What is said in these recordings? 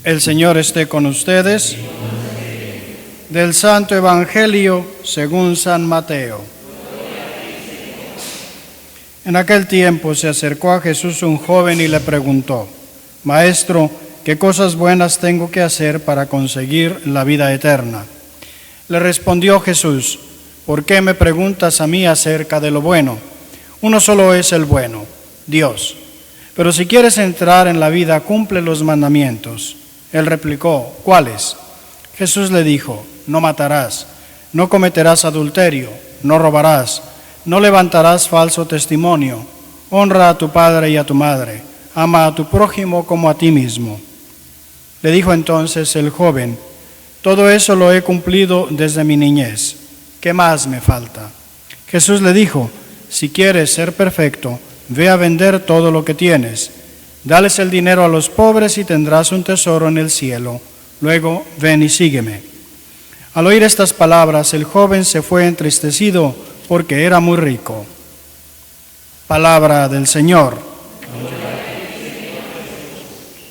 El Señor esté con ustedes. Del Santo Evangelio según San Mateo. En aquel tiempo se acercó a Jesús un joven y le preguntó: Maestro, ¿qué cosas buenas tengo que hacer para conseguir la vida eterna? Le respondió Jesús: ¿Por qué me preguntas a mí acerca de lo bueno? Uno solo es el bueno, Dios. Pero si quieres entrar en la vida, cumple los mandamientos. Él replicó: ¿Cuáles? Jesús le dijo: No matarás, no cometerás adulterio, no robarás, no levantarás falso testimonio, honra a tu padre y a tu madre, ama a tu prójimo como a ti mismo. Le dijo entonces el joven: Todo eso lo he cumplido desde mi niñez. ¿Qué más me falta? Jesús le dijo: Si quieres ser perfecto, ve a vender todo lo que tienes. Dales el dinero a los pobres y tendrás un tesoro en el cielo. Luego ven y sígueme. Al oír estas palabras, el joven se fue entristecido porque era muy rico. Palabra del Señor.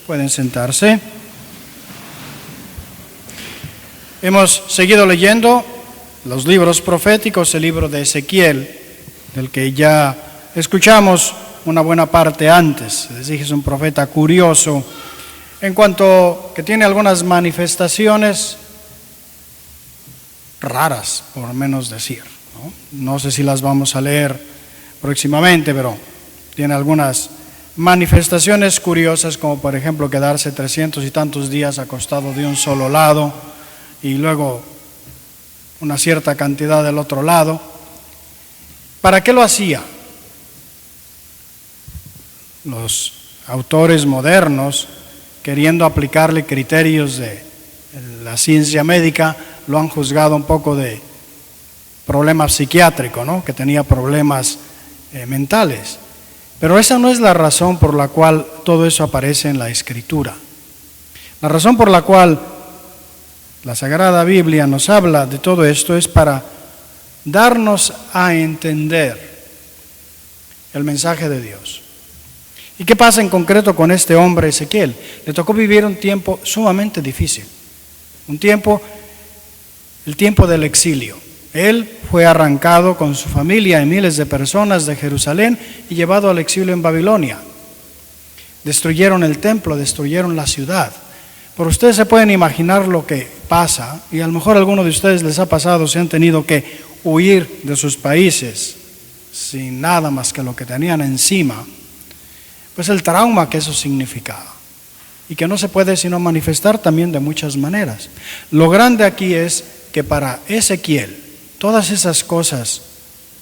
Pueden sentarse. Hemos seguido leyendo los libros proféticos, el libro de Ezequiel, del que ya escuchamos una buena parte antes. Les dije, es un profeta curioso en cuanto que tiene algunas manifestaciones raras, por lo menos decir. No sé si las vamos a leer próximamente, pero tiene algunas manifestaciones curiosas, como por ejemplo quedarse 300 y tantos días acostado de un solo lado y luego una cierta cantidad del otro lado. ¿Para qué lo hacía? Los autores modernos, queriendo aplicarle criterios de la ciencia médica, lo han juzgado un poco de problema psiquiátrico, ¿no? Que tenía problemas mentales. Pero esa no es la razón por la cual todo eso aparece en la Escritura. La razón por la cual la Sagrada Biblia nos habla de todo esto es para darnos a entender el mensaje de Dios. ¿Y qué pasa en concreto con este hombre Ezequiel? Le tocó vivir un tiempo sumamente difícil, el tiempo del exilio. Él fue arrancado con su familia y miles de personas de Jerusalén y llevado al exilio en Babilonia. Destruyeron el templo, destruyeron la ciudad. Pero ustedes se pueden imaginar lo que pasa, y a lo mejor a alguno de ustedes les ha pasado, se han tenido que huir de sus países sin nada más que lo que tenían encima. Pues el trauma que eso significaba, y que no se puede sino manifestar también de muchas maneras. Lo grande aquí es que para Ezequiel, todas esas cosas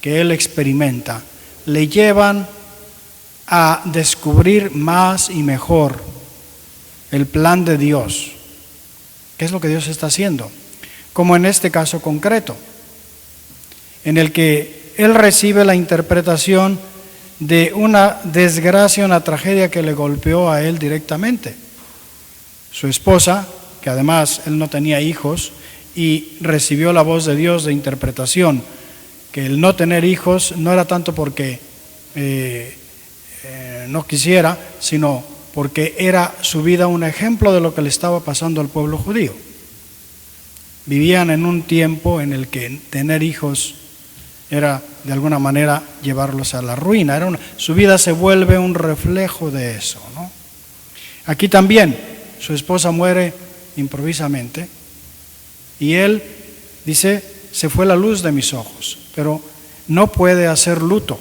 que él experimenta le llevan a descubrir más y mejor el plan de Dios. ¿Qué es lo que Dios está haciendo? Como en este caso concreto, en el que él recibe la interpretación de una desgracia, una tragedia que le golpeó a él directamente. Su esposa, que además él no tenía hijos, y recibió la voz de Dios de interpretación, que el no tener hijos no era tanto porque no quisiera, sino porque era su vida un ejemplo de lo que le estaba pasando al pueblo judío. Vivían en un tiempo en el que tener hijos era de alguna manera llevarlos a la ruina. Su vida se vuelve un reflejo de eso, ¿no? Aquí también su esposa muere improvisamente y él dice: se fue la luz de mis ojos, pero no puede hacer luto.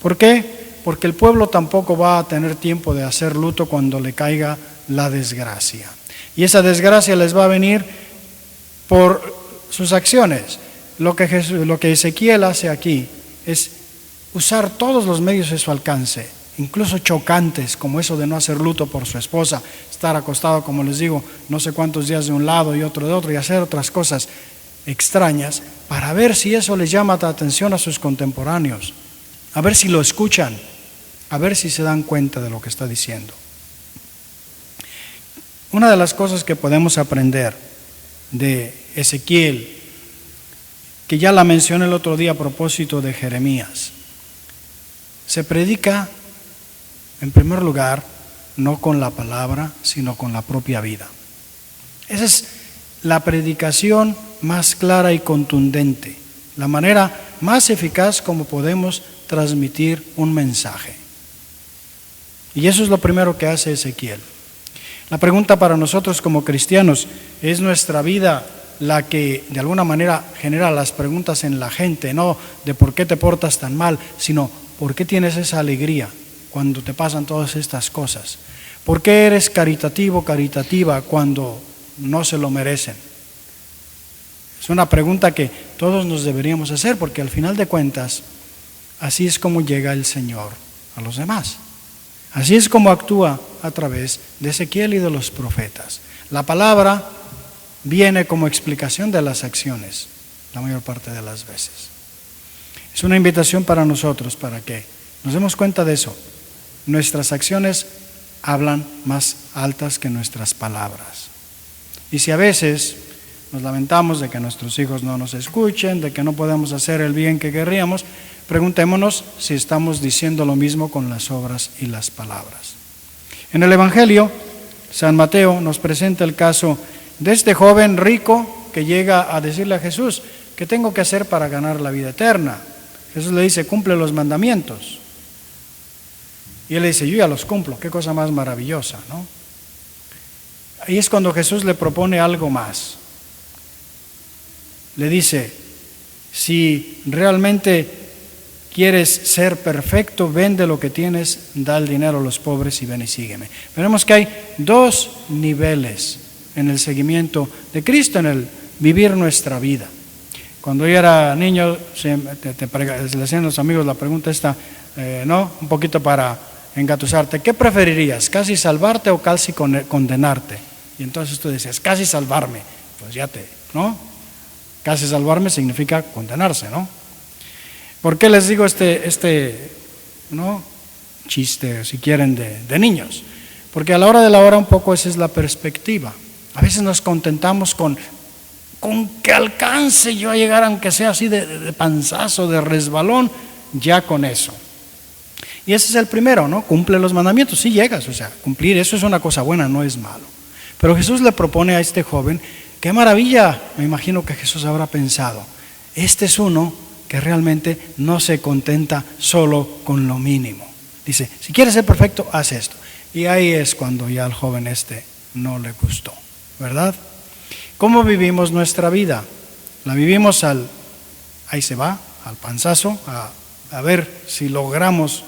¿Por qué? Porque el pueblo tampoco va a tener tiempo de hacer luto cuando le caiga la desgracia. Y esa desgracia les va a venir por sus acciones. Lo que Ezequiel hace aquí es usar todos los medios a su alcance, incluso chocantes, como eso de no hacer luto por su esposa, estar acostado, como les digo, no sé cuántos días de un lado y otro de otro, y hacer otras cosas extrañas, para ver si eso les llama la atención a sus contemporáneos, a ver si lo escuchan, a ver si se dan cuenta de lo que está diciendo. Una de las cosas que podemos aprender de Ezequiel, que ya la mencioné el otro día a propósito de Jeremías, se predica, en primer lugar, no con la palabra, sino con la propia vida. Esa es la predicación más clara y contundente, la manera más eficaz como podemos transmitir un mensaje. Y eso es lo primero que hace Ezequiel. La pregunta para nosotros como cristianos, ¿es nuestra vida la que de alguna manera genera las preguntas en la gente? No de por qué te portas tan mal, sino por qué tienes esa alegría cuando te pasan todas estas cosas. ¿Por qué eres caritativo, caritativa cuando no se lo merecen? Es una pregunta que todos nos deberíamos hacer, porque al final de cuentas, así es como llega el Señor a los demás. Así es como actúa a través de Ezequiel y de los profetas. La palabra viene como explicación de las acciones, la mayor parte de las veces. Es una invitación para nosotros, para que nos demos cuenta de eso. Nuestras acciones hablan más altas que nuestras palabras. Y si a veces nos lamentamos de que nuestros hijos no nos escuchen, de que no podemos hacer el bien que querríamos, preguntémonos si estamos diciendo lo mismo con las obras y las palabras. En el Evangelio, San Mateo nos presenta el caso de este joven rico que llega a decirle a Jesús: ¿qué tengo que hacer para ganar la vida eterna? Jesús le dice: cumple los mandamientos. Y él le dice: yo ya los cumplo. Qué cosa más maravillosa, ¿no? Ahí es cuando Jesús le propone algo más. Le dice: si realmente quieres ser perfecto, vende lo que tienes, da el dinero a los pobres y ven y sígueme. Veremos que hay dos niveles en el seguimiento de Cristo, en el vivir nuestra vida. Cuando yo era niño, le hacían los amigos la pregunta esta, un poquito para engatusarte: ¿qué preferirías? ¿Casi salvarte o casi condenarte? Y entonces tú decías: casi salvarme. Pues ¿no? Casi salvarme significa condenarse, ¿no? ¿Por qué les digo este chiste, si quieren, de niños? Porque a la hora de la hora un poco esa es la perspectiva. A veces nos contentamos con que alcance yo a llegar, aunque sea así de panzazo, de resbalón, ya con eso. Y ese es el primero, ¿no? Cumple los mandamientos, sí llegas, o sea, cumplir eso es una cosa buena, no es malo. Pero Jesús le propone a este joven: qué maravilla, me imagino que Jesús habrá pensado, este es uno que realmente no se contenta solo con lo mínimo. Dice: si quieres ser perfecto, haz esto. Y ahí es cuando ya al joven no le gustó, ¿verdad? ¿Cómo vivimos nuestra vida? La vivimos ahí se va, al panzazo, a ver si logramos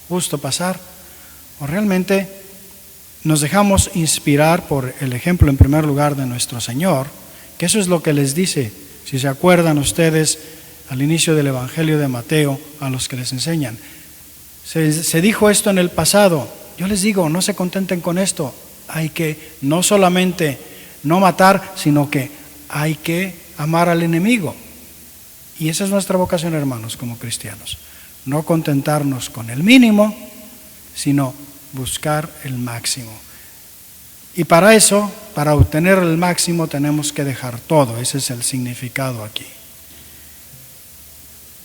justo pasar, o realmente nos dejamos inspirar por el ejemplo en primer lugar de nuestro Señor, que eso es lo que les dice, si se acuerdan ustedes, al inicio del Evangelio de Mateo, a los que les enseñan. Se dijo esto en el pasado. Yo les digo, no se contenten con esto. Hay que no solamente no matar, sino que hay que amar al enemigo. Y esa es nuestra vocación, hermanos, como cristianos. No contentarnos con el mínimo, sino buscar el máximo. Y para eso, para obtener el máximo, tenemos que dejar todo. Ese es el significado aquí.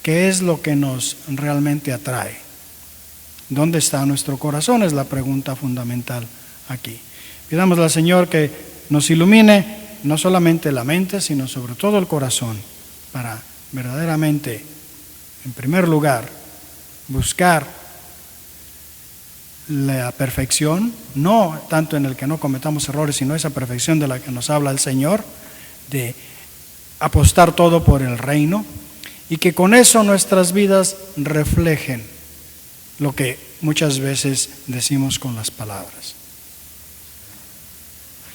¿Qué es lo que nos realmente atrae? ¿Dónde está nuestro corazón? Es la pregunta fundamental aquí. Pidámosle al Señor que nos ilumine no solamente la mente, sino sobre todo el corazón, para verdaderamente, en primer lugar, buscar la perfección, no tanto en el que no cometamos errores, sino esa perfección de la que nos habla el Señor, de apostar todo por el reino, y que con eso nuestras vidas reflejen lo que muchas veces decimos con las palabras.